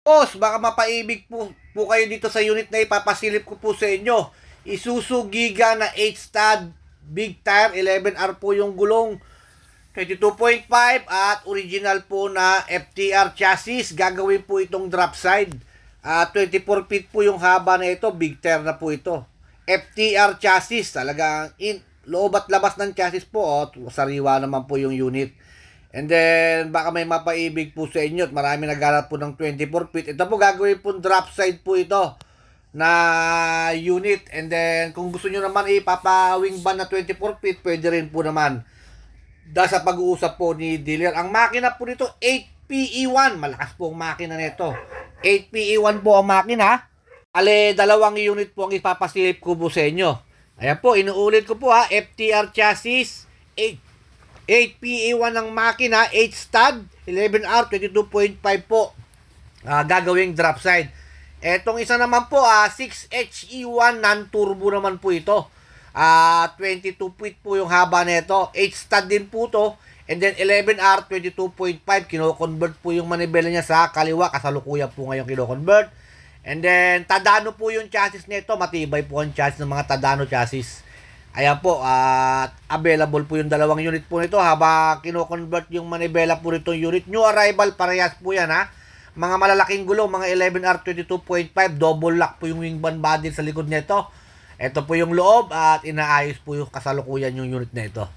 Boss, baka mapaibig po kayo dito sa unit na ipapasilip ko po sa inyo. Isuzu Giga na 8 stud, big tire, 11R po yung gulong, 22.5 at original po na FTR chassis. Gagawin po itong drop side. 24 feet po yung haba na ito, big tire na po ito. FTR chassis, talagang loob at labas ng chassis po, sariwa naman po yung unit. And then, baka may mapaibig po sa inyo at marami naghanap po ng 24 feet. Ito po gagawin po drop side po ito na unit. And then, kung gusto nyo naman ipapa-wing van na 24 feet, pwede rin po naman. Dahil sa pag-uusap po ni dealer. Ang makina po nito, 8PE1. Malakas po ang makina nito. 8PE1 po ang makina. Ale, dalawang unit po ang ipapasilip ko po sa inyo. Ayan po, inuulit ko po FTR chassis, 8PE1 ng makina, 8 stud, 11R, 22.5 po. Gagawing drop side. Etong isa naman po, 6HE1 non-turbo naman po ito. 22 feet po yung haba nito. 8 stud din po to. And then 11R, 22.5. Kino-convert po yung manibela niya sa kaliwa. Kasalukuyan po ngayon kino-convert. And then, Tadano po yung chassis nito. Matibay po ang chassis ng mga Tadano chassis. Ayan po, available po yung dalawang unit po nito habang kino-convert yung manibela po nitong unit. New arrival, parehas po yan Mga malalaking gulong, mga 11R 22.5, double lock po yung wing van body sa likod nito. Ito po yung loob at inaayos po yung kasalukuyan yung unit na ito.